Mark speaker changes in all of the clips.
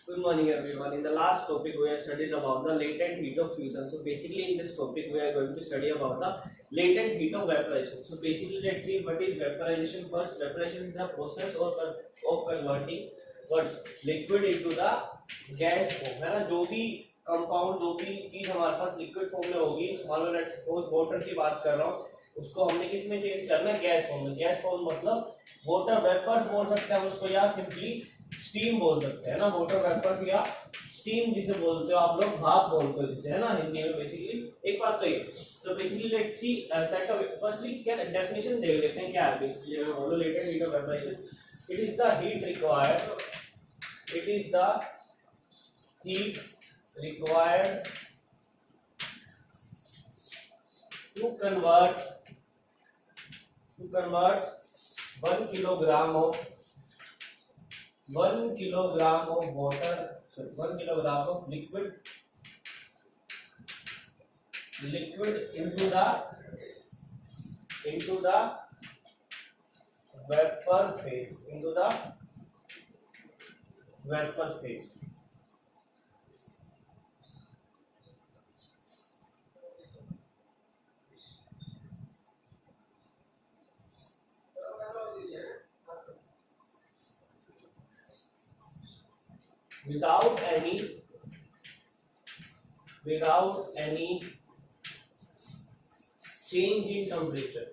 Speaker 1: Good morning everyone. In the last topic we have studied about the latent heat of fusion. So basically in this topic we are going to study about the latent heat of vaporization. So basically let's see what is vaporization first. Vaporization is the process of converting what liquid into the gas form, है ना. जो भी compound जो भी चीज हमारे पास liquid form में होगी, मान लो लेट्स सपोज वाटर की बात कर रहा हूँ, उसको हमने किस में चेंज करना है, गैस फॉर्म में. गैस फॉर्म मतलब वाटर वेपर्स बोल सकते हैं उसको, या सिंपली स्टीम बोल सकते हैं ना. वाटर वेपर्स या स्टीम जिसे बोलते हो आप लोग, भाप बोलते हो जिसे, है ना हिंदी में. बेसिकली एक बात तो ये. So basically let's see set of firstly क्या डेफिनेशन देख लेते हैं क्या है. बेसिकली अगर बोलो latent heat of vaporisation, it is the heat required, it is the heat required to convert 1 kilogram of water, sorry, 1 kilogram of liquid into the vapor phase. Without any change in temperature,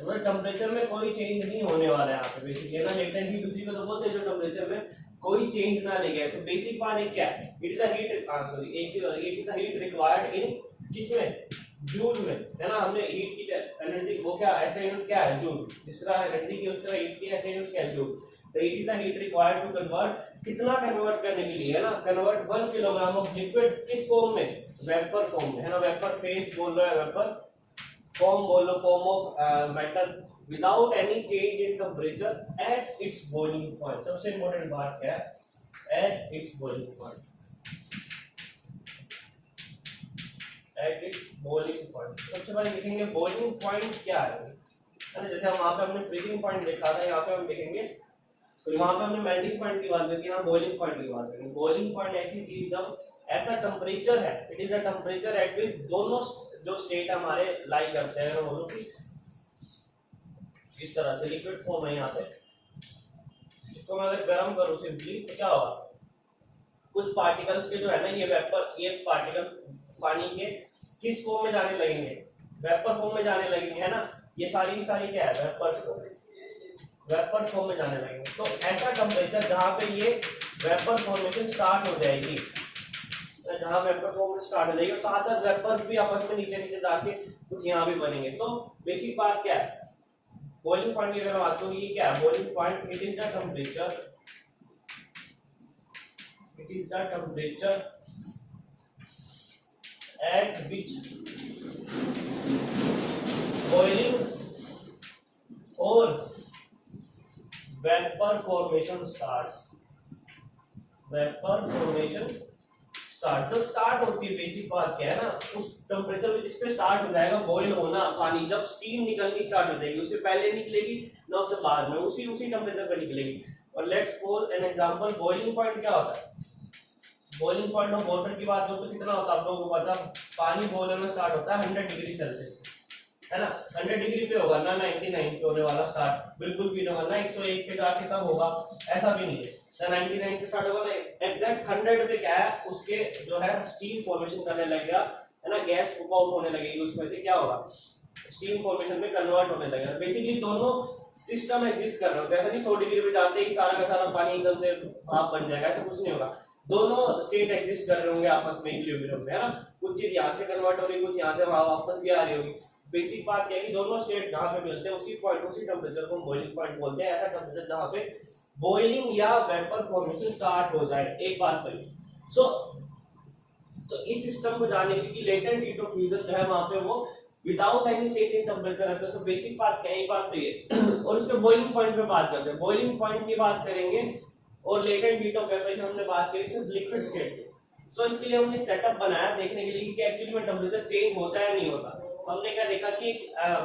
Speaker 1: मतलब temperature में कोई change नहीं होने वाला है यहाँ पे. Basically है ना, लेटेंट हीट उसी को तो बोलते हैं जो टेम्परेचर में कोई चेंज ना लेगा. सो बेसिक बात क्या है, it is a heat, sorry एक चीज, it is a heat required in किसमें, जूल में, है ना. हमने हीट की एनर्जी वो क्या, ऐसा यूनिट क्या है, जूल. जिस तरह एनर्जी की उस तरह हीट की ऐसा यूनिट क्या है, जूल. तो it is the heat required to convert, कितना कन्वर्ट करने के लिए, है ना, कन्वर्ट 1 किलोग्राम ऑफ लिक्विड किस फॉर्म में, वेपर फॉर्म में, है ना. वेपर फेज बोल रहा है, वेपर फॉर्म बोल लो, form of matter, without any change in temperature at its boiling point. सबसे इंपॉर्टेंट बात क्या है, at its boiling point, at its boiling point. सबसे पहले देखेंगे बॉइलिंग पॉइंट क्या है. जैसे हम वहां पे हमने फ्रीजिंग पॉइंट देखा था, यहाँ पे हम देखेंगे, तो वहां पे हमने मेल्टिंग पॉइंट की बात करी, यहाँ बॉइलिंग पॉइंट की बात करेंगे. बॉइलिंग पॉइंट ऐसी चीज जब ऐसा टेम्परेचर है, it is a temperature at विच दोनों जो स्टेट हमारे लाई करते हैं, बोलो कि इस तरह से लिक्विड फॉर्म है यहाँ पे, इसको मैं अगर गर्म करूँ सिंपली तो क्या होगा, कुछ पार्टिकल्स के जो है ना, ये वेपर, ये पार्टिकल पानी के किस फॉर्म में जाने लगेंगे, वेपर फॉर्म में जाने लगेंगे, है ना. ये सारी की सारी क्या है, वेपर फॉर्म में जाने लगेंगे. तो ऐसा टेम्परेचर जहाँ पे ये वेपर फॉर्मेशन स्टार्ट हो जाएगी, जहाँ वेपर फॉर्म स्टार्ट हो जाएगी, और साथ साथ वेपर्स भी आपस में नीचे नीचे जाके कुछ यहाँ भी बनेंगे. तो बेसिक बात क्या है, बॉइलिंग पॉइंट की अगर बात करूँ, ये क्या है boiling point, it is the temperature at which boiling और वेपर फॉर्मेशन स्टार्ट्स. जब स्टार्ट होती है, बेसिक बात क्या है ना, उस टेम्परेचर में जिस पे स्टार्ट हो जाएगा बॉईल होना पानी, जब स्टीम निकलनी स्टार्ट हो जाएगी, उससे पहले निकलेगी ना उससे बाद में, उसी टेम्परेचर पर निकलेगी. और let's suppose an example, boiling point क्या होता है, बॉइलिंग पॉइंट ऑफ वाटर की बात करो तो कितना होता है आप लोगों को पता, पानी बॉईल होना स्टार्ट होता है 100 डिग्री सेल्सियस, है ना. 100 डिग्री पे होगा ना, 99 पे होने वाला स्टार्ट, बिल्कुल भी नहीं होगा ना 101 पे जाके तब होगा, ऐसा भी नहीं है ना. 99 पे स्टार्ट होगा ना, एग्जैक्ट 100 पे क्या है, उसके जो है स्टीम फॉर्मेशन करने लगेगा, है ना. गैस पुप आउट होने लगेगी, उसमें से क्या होगा, स्टीम फॉर्मेशन में कन्वर्ट होने लगेगा. बेसिकली दोनों सिस्टम एग्जिस्ट कर रहे होते हैं. ऐसा नहीं 100 डिग्री पे जाते ही सारा का सारा पानी एकदम से भाप बन जाएगा, ऐसा कुछ नहीं होगा. दोनों स्टेट एग्जिस्ट कर रहे होंगे आपस में इक्विलिब्रियम में, है ना. कुछ चीज यहाँ से कन्वर्ट हो रही, कुछ यहाँ से वापस भी आ रही होगी. बेसिक बात क्या है कि दोनों स्टेट जहाँ पे मिलते हैं उसी पॉइंट, उसी टेम्परेचर को हम बॉइलिंग पॉइंट बोलते हैं. ऐसा टेम्परेचर जहाँ पे बॉइलिंग या वेपर फॉर्मेशन स्टार्ट हो जाए. एक बात तो सो तो इस सिस्टम को जाने की लेटेंट हीट ऑफ फ्यूजन जो है वहाँ पे वो without any change in temperature है. तो बेसिक बात क्या है, एक बात तो ये. और उसके बॉइलिंग पॉइंट पे बात करते हैं, बॉइलिंग पॉइंट की बात करेंगे, और लेटेंट हीट ऑफ वेपोराइजेशन हमने बात करी सिर्फ लिक्विड स्टेट की. सो इसके लिए हमने सेटअप बनाया देखने के लिए कि एक्चुअली में टेम्परेचर चेंज होता है नहीं होता. हमने क्या देखा कि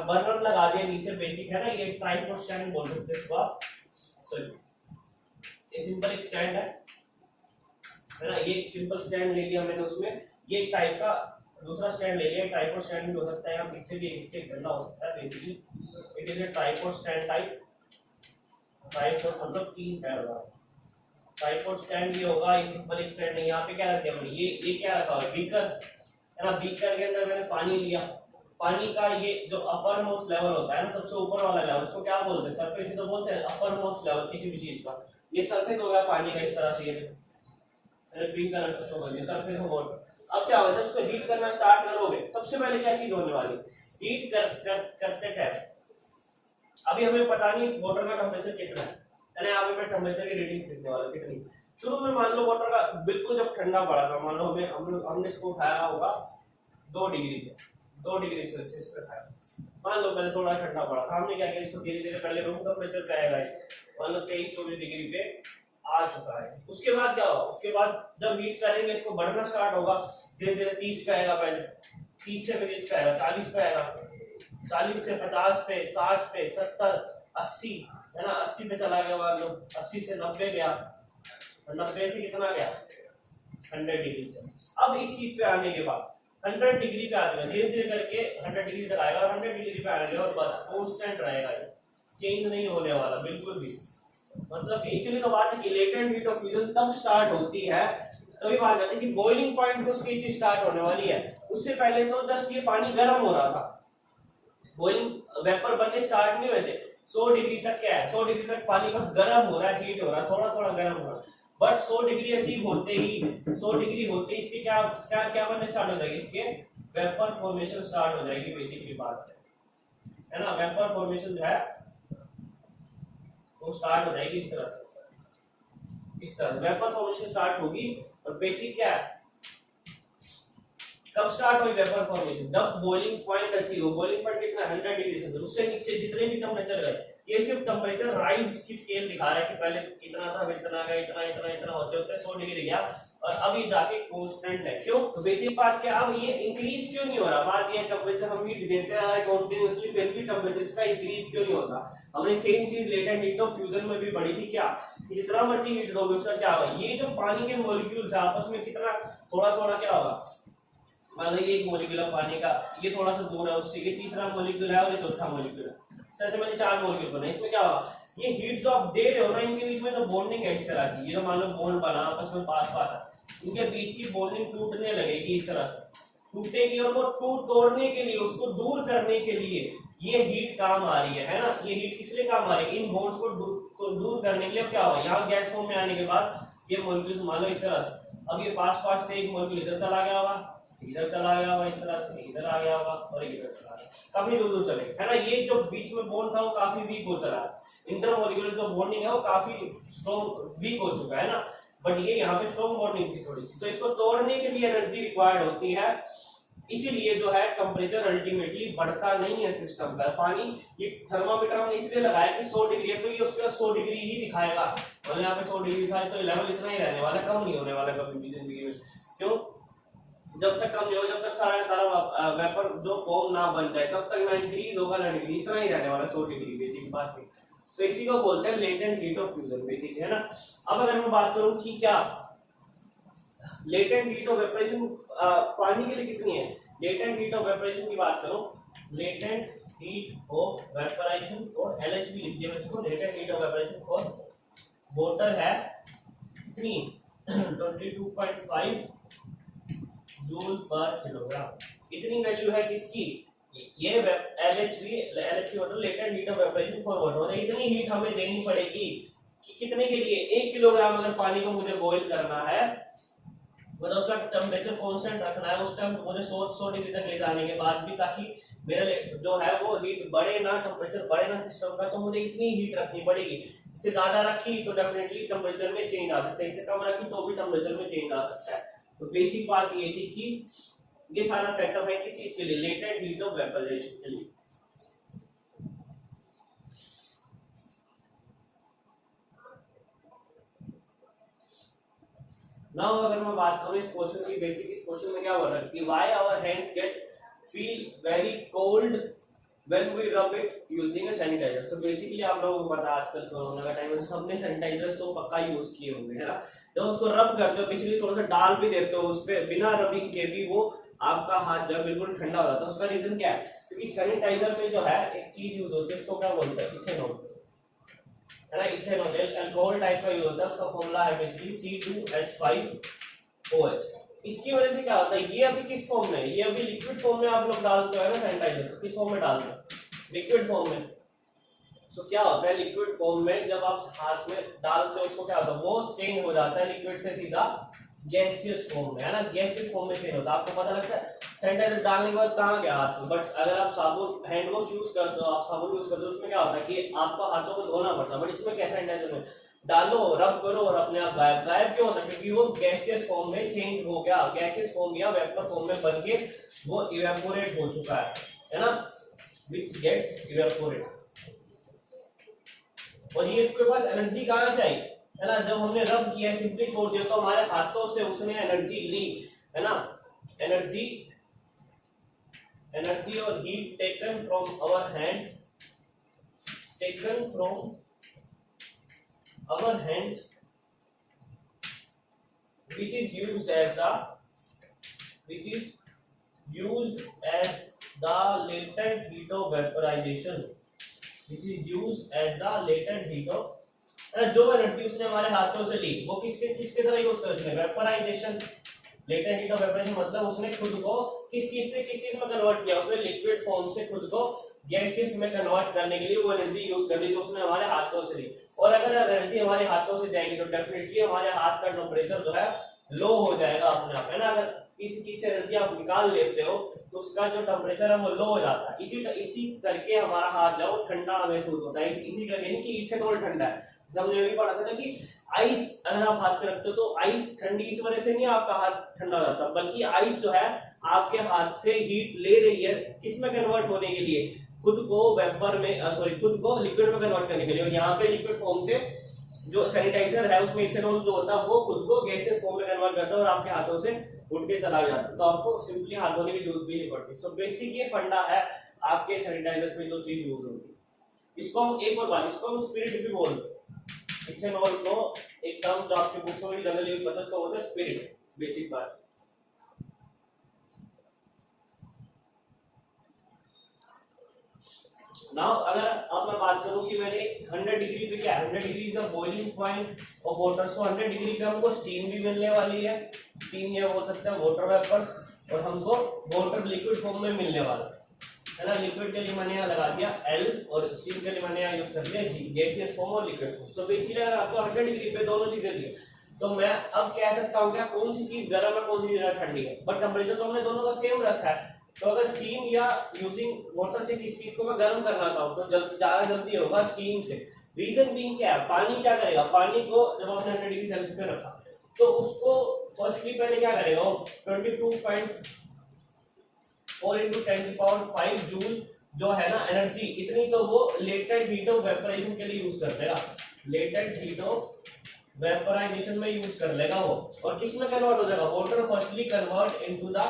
Speaker 1: बर्नर लगा दिया नीचे, बेसिक है ना, ये ट्राइपोस्टैंड बोल सकते हैं इसको आप, सॉरी ये सिंपल एक स्टैंड है ना, ये एक सिंपल स्टैंड ले लिया मैंने, उसमें ये एक टाइप का दूसरा स्टैंड ले लिया, ट्राइपॉड स्टैंड भी हो सकता है, या पीछे भी इसके डंडा हो सकता है। Basically it is a tripod stand type, tripod मतलब 3 पैर वाला ट्राइपॉड स्टैंड ये होगा। ये सिंपल एक स्टैंड है। यहाँ पे क्या रखते हैं हमने, ये क्या रखा हुआ है, बीकर है ना। बीकर के अंदर मैंने पानी लिया, पानी का ये जो अपर मोस्ट लेवल होता है ना, सबसे ऊपर वाला लेवल, उसको क्या बोलते हैं, सरफेस ही तो बोलते हैं, अपर मोस्ट लेवल किसी भी चीज का। ये सरफेस हो गया पानी का, इस तरह से ये मैंने पिंक कलर से शो कर दिया, सरफेस हो गया। अब क्या होगा, जब इसको हीट करना स्टार्ट करोगे, सबसे पहले क्या चीज होने वाली, हीट करते टाइम अभी हमें पता नहीं वाटर का टेम्परेचर कितना है, यहाँ पे मैं टेम्परेचर की रीडिंग्स लिखने वाला कितनी। शुरू में मान लो वाटर का बिल्कुल जब ठंडा पड़ा था, मान लो हमने इसको उठाया होगा 2 डिग्री से, 2 डिग्री सेल्सियस पे उठाया, मान लो पहले थोड़ा ठंडा पड़ा था, हमने क्या किया, इसको धीरे धीरे पहले रूम टेम्परेचर पे आएगा, मान लो 23-24 डिग्री पे आ चुका है। उसके बाद क्या होगा, उसके बाद जब हीट करेंगे इसको बढ़ना स्टार्ट होगा, धीरे धीरे 30 पे आएगा, पहले 30 से 40 पे आएगा, 40 पे आएगा, 40 से 50 पे, 60 पे, 70, 80 है ना, 80 पे चला गया, मान लो 80 से 90 गया, 90 से कितना गया 100 डिग्री से। अब इस चीज पे आने के बाद 100 डिग्री पे आ जाएगा, धीरे धीरे करके 100 डिग्री तक आएगा, और 100 डिग्री पे आने के बाद बस कांस्टेंट रहेगा, चेंज नहीं होने वाला बिल्कुल भी। मतलब इसीलिए तो बात है कि लेटेंट हीट ऑफ फ्यूजन तब स्टार्ट होती है, तभी बात करते हैं कि बॉइलिंग पॉइंट पे उसकी चीज स्टार्ट होने वाली है। उससे पहले तो जस्ट ये पानी गर्म हो रहा था, बॉइलिंग वेपर बनने स्टार्ट नहीं हुए थे। 100 डिग्री तक क्या है, 100 डिग्री तक पानी बस गर्म हो रहा है, हीट हो रहा है, थोड़ा थोड़ा गर्म हो रहा है। बट 100 डिग्री अचीव होते ही, 100 डिग्री होते ही इसके क्या क्या क्या बनने स्टार्ट हो जाएगी, इसके वेपर फॉर्मेशन स्टार्ट हो जाएगी। बेसिकली बात है ना, वेपर फॉर्मेशन जो है वो स्टार्ट हो जाएगी इस तरह, इस तरह वेपर फॉर्मेशन स्टार्ट होगी। और बेसिक क्या है, कब स्टार्ट हुई वेपर फॉर्मेशन, जब बॉइलिंग पॉइंट अचीव हो। बॉइलिंग पॉइंट कितना 100 डिग्री सेल्सियस, उससे नीचे जितने भी टेम्परेचर गए, ये सिर्फ टेम्परेचर राइज की स्केल दिखा रहा है कि पहले इतना था, फिर इतना गया, इतना इतना इतना होते होते 100 डिग्री गया, और अभी जाके कांस्टेंट है। क्यों, तो बेसिक बात क्या, अब ये इंक्रीज क्यों नहीं हो रहा, बात ये टेम्परेचर हम हीट देते हैं कंटीन्यूअसली, फिर भी टेम्परेचर इसका इंक्रीज क्यों नहीं होता। हमने सेम चीज लेटेंट हीट ऑफ फ्यूजन में भी पढ़ी थी, क्या कि जितना मर्जी हीट दोगे उसका क्या होगा, ये जो पानी के मॉलिक्यूल्स है आपस में कितना थोड़ा थोड़ा क्या होगा, मान लो ये एक मॉलिक्यूल है पानी का, ये थोड़ा सा दूर है उससे, ये तीसरा मॉलिक्यूल है और ये चौथा मॉलिक्यूल है, सर मैंने 4 मॉलिक्यूल बने। इसमें क्या होगा, ये हीट जो आप दे रहे हो ना, इनके बीच में तो बॉन्डिंग है इस तरह की, ये जो मान लो बॉन्ड बना आपस में पास पास है, इनके बीच की बॉन्डिंग टूटने लगेगी इस तरह से, टूटेगी, और वो टूट तोड़ने के लिए, उसको दूर करने के लिए ये हीट काम आ रही है ना। ये हीट किस लिए काम आ रही है, इन बॉन्ड्स को दूर करने के लिए। क्या होगा, यहाँ गैस फॉर्म में आने के बाद ये मॉलिक्यूल्स मान लो इस तरह से, अब ये पास पास से एक मॉलिक्यूल इधर चला गया होगा, इधर चला गया होगा, इस तरह से इधर आ गया होगा, और इधर चला गया, काफी दूर दूर चले, है ना। ये जो बीच में बॉन्ड था वो काफी वीक हो चला है, इंटरमॉलिक्यूलर जो बॉन्डिंग है वो काफी स्ट्रॉन्ग वीक हो चुका है ना, बट ये यहाँ पे स्ट्रॉन्ग बॉन्डिंग थी थोड़ी सी, तो इसको तोड़ने के लिए एनर्जी रिक्वायर्ड होती है। इसीलिए जो है टेम्परेचर अल्टीमेटली बढ़ता नहीं है सिस्टम का। पानी ये थर्मामीटर हमने इसलिए लगाया कि 100 डिग्री है, तो ये उसके 100 डिग्री ही दिखाएगा, और यहाँ पे 100 डिग्री था तो लेवल इतना ही रहने वाला, कम नहीं होने वाला कभी भी जिंदगी में। क्यों, जब तक कम नहीं होगा, जब तक सारा वेपर जो फॉर्म ना बन जाए, तब तक ना इंक्रीज होगा ना डिग्री, इतना ही रहने वाला 100 डिग्री बेसिक बात है। तो इसी को बोलते हैं latent heat of fusion basic, है ना। अब अगर मैं बात करूं कि क्या लेटेंट हीट ऑफ वेपराइजेशन पानी के लिए कितनी है, लेटेंट हीट ऑफ वेपराइजेशन की बात करूं, latent heat of vaporisation for LHV लिख दिया इसको, latent heat of vaporisation for water है कितनी 22.5 जूल पर किलोग्राम। इतनी वैल्यू है किसकी, ये एलएचवी मतलब latent heat of vaporisation for water, मतलब इतनी हीट हमें देनी पड़ेगी कि कितने के लिए, 1 किलोग्राम अगर पानी को मुझे बॉईल करना है, मतलब उसका टेम्परेचर कांस्टेंट रखना है, उस टाइम मुझे 100 डिग्री तक ले जाने के बाद भी, ताकि मेरा जो है वो हीट बढ़े ना, टेम्परेचर बढ़े ना सिस्टम का, तो मुझे इतनी हीट रखनी पड़ेगी। इससे ज्यादा रखी तो डेफिनेटली टेम्परेचर में चेंज आ सकता है, इससे कम रखी तो भी टेम्परेचर में चेंज आ सकता है। तो बेसिक बात ये थी कि ये सारा सेटअप है किस चीज के लिए, लेटेंट हीट ऑफ वेपराइजेशन के लिए। नाउ अगर मैं बात करूं इस क्वेश्चन की, बेसिक इस क्वेश्चन में क्या बोल रहा है कि why our hands get feel very cold when we rub it using sanitiser. So basically आप लोगों को पता है आजकल कोरोना का टाइम है, सबने सैनिटाइजर्स तो पक्का यूज किए होंगे, है ना। जब उसको रब करते हो, बेसिकली थोड़ा सा डाल भी देते हो उस पे, बिना रबिंग के भी वो आपका हाथ जब बिल्कुल ठंडा हो जाता है। उसका रीजन क्या है, क्योंकि सैनिटाइजर में जो है एक चीज यूज होती है, उसको क्या बोलते हैं, इथेनॉल, है ना। इथेनॉल अल्कोहल टाइप का यूज होता है, उसका फॉर्मूला है बेसिकली C2H5OH। इसकी वजह से क्या होता है, ये अभी किस फॉर्म में है, ये अभी लिक्विड फॉर्म में आप लोग डालते हो ना सैनिटाइजर, किस फॉर्म में डालते हो, लिक्विड फॉर्म में। तो क्या होता है लिक्विड फॉर्म में जब आप हाथ में डालते हो उसको क्या होता है, वो चेंज हो जाता है लिक्विड से सीधा गैसियस फॉर्म में, है ना। गैसियस फॉर्म में चेंज होता है। आपको पता लगता है सैनिटाइजर डालने के बाद कहाँ गया हाथ में, बट अगर आप साबुन हैंड वॉश यूज करते हो, आप साबुन यूज करते हो, उसमें क्या होता है कि आपको हाथों को धोना पड़ता है। बट इसमें क्या, सैनिटाइजर में डालो, रब करो और अपने आप गायब। गायब क्यों होता है, क्योंकि वो गैसियस फॉर्म में चेंज हो गया, गैसियस फॉर्म या वेपर फॉर्म में बन के वो इवेपोरेट हो चुका है ना, विच गेट्स इवेपोरेट। और ये इसके पास एनर्जी कहां से आई, है ना, जब हमने रब किया, सिंपली छोड़ दिया तो हमारे हाथों से उसने एनर्जी ली, है ना। एनर्जी और heat taken from our hand, which is used as the latent heat of vaporization, जो एनर्जी उसने हमारे हाथों से ली वो किसके तरह यूज कर, उसने vaporisation. Latent heat of vaporisation मतलब उसने खुद को किस चीज में कन्वर्ट किया, उसने लिक्विड फॉर्म से खुद को गैसेस में कन्वर्ट करने के लिए वो एनर्जी यूज कर दी जो उसने हमारे हाथों से ली। और अगर एनर्जी हमारे हाथों से जाएगी तो डेफिनेटली हमारे हाथ का टेम्परेचर जो है लो हो जाएगा अपने आप, है ना। अगर किसी चीज से एनर्जी आप निकाल लेते हो तो उसका जो टेम्परेचर है वो लो हो जाता है। इसी करके हमारा हाथ जो ठंडा महसूस होता है, इसी करके नहीं कि इथेनॉल ठंडा है। जब हमने भी पढ़ा था ना कि आइस अगर आप हाथ पे रखते हो तो आइस ठंडी इस वजह से नहीं आपका हाथ ठंडा हो जाता, बल्कि आइस जो है आपके हाथ से हीट ले रही है किसमें कन्वर्ट होने के लिए, खुद को वेपर में खुद को लिक्विड में कन्वर्ट करने के लिए। और यहाँ पे लिक्विड फॉर्म से जो सैनिटाइजर है उसमें इथेनॉल जो होता है वो खुद को गैसेस फॉर्म में कन्वर्ट करता है और आपके हाथों से उठ के चला जाता है, तो आपको सिंपली हाथ धोने की जरूरत भी नहीं पड़ती। सो बेसिक ये फंडा है आपके सैनिटाइजर्स में जो चीज यूज होती है। इसको हम एक और बात, इसको हम स्पिरिट भी बोलते हैं। इथेनॉल को एक टर्म जो आपके बुक्स में जनरली यूज करते हैं उसको बोलते हैं स्पिरिट, बेसिक बात। नाउ अगर अब मैं बात करूं कि मैंने 100 डिग्री पे क्या, 100 degree is the boiling point of water. So 100 degree पे हमको स्टीम भी मिलने वाली है, स्टीम या बोल सकते हैं वाटर वेपर्स, और हमको वाटर लिक्विड फॉर्म में मिलने वाला है ना। लिक्विड के लिए मैंने यहाँ लगा दिया L और स्टीम के लिए मैंने यहाँ यूज कर दिया G, गैसियस फॉर्म और लिक्विड फॉर्म। सो बेसिकली अगर आपको 100 डिग्री पे दोनों चीजें दी तो मैं अब कह सकता हूँ क्या कौन सी चीज गर्म है कौन सी चीज ठंडी है, बट टेम्परेचर तो हमने दोनों का सेम रखा है। तो अगर स्टीम या यूजिंग वाटर से किस चीज को मैं गर्म करना चाहूँ तो ज्यादा जल्दी होगा स्टीम से। रीजन बीइंग क्या है, पानी क्या करेगा, पानी को जब आपने 100 डिग्री सेल्सियस पे रखा तो उसको फर्स्टली पहले क्या करेगा, वो 22.4 × 10⁵ जूल जो है ना एनर्जी, इतनी तो वो लेटेंट हीट ऑफ वेपराइजेशन के लिए यूज कर देगा, लेटेंट हीट ऑफ वेपराइजेशन में यूज कर लेगा वो। और किस में कन्वर्ट हो जाएगा, water firstly convert into the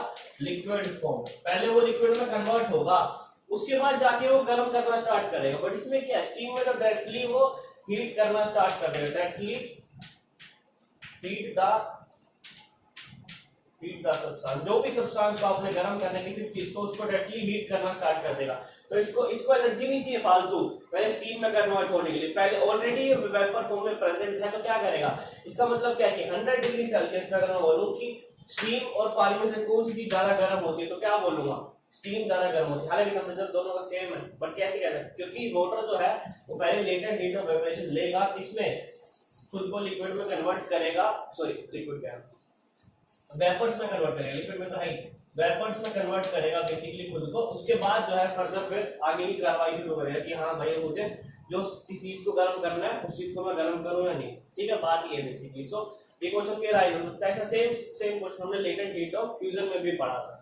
Speaker 1: liquid form, पहले वो लिक्विड में कन्वर्ट होगा उसके बाद जाके वो गर्म करना स्टार्ट करेगा। बट इसमें क्या, स्टीम में तो डायरेक्टली वो हीट करना स्टार्ट कर देगा, डायरेक्टली हीट द सब्सटेंस, जो भी सब्सटेंस को आपने गर्म करने की सिर्फ चीज को उसको डायरेक्टली हीट करना स्टार्ट कर देगा। तो इसको एनर्जी नहीं चाहिए फालतू पहले स्टीम में कन्वर्ट होने के लिए, पहले ऑलरेडी वेपर फॉर्म में प्रेजेंट है तो क्या करेगा। इसका मतलब क्या है कि 100 डिग्री सेल्सियस में अगर मैं बोलूं कि स्टीम और पानी में से कौन सी चीज ज्यादा गर्म होती है तो क्या बोलूंगा, स्टीम ज्यादा गर्म होती है। हालांकि टेम्परेचर दोनों का सेम है, बट कैसे कह सकते, क्योंकि वाटर जो है वो पहले लेटेंट हीट ऑफ वेपराइजेशन लेगा, इसमें खुद को लिक्विड में कन्वर्ट करेगा, लिक्विड क्या वेपर्स में कन्वर्ट करेगा, लिक्विड में तो है ही, वेपर्स में कन्वर्ट करेगा बेसिकली खुद को। उसके बाद जो है फर्दर फिर आगे की कार्रवाई शुरू करेगा कि हाँ भाई मुझे जो चीज को गर्म करना है उस चीज को मैं गर्म करूँ या नहीं, ठीक है, बात ये बेसिकली। सो ये क्वेश्चन के राइज हो सकता है, ऐसा सेम क्वेश्चन हमने लेटेंट हीट ऑफ फ्यूजन में भी पढ़ा था।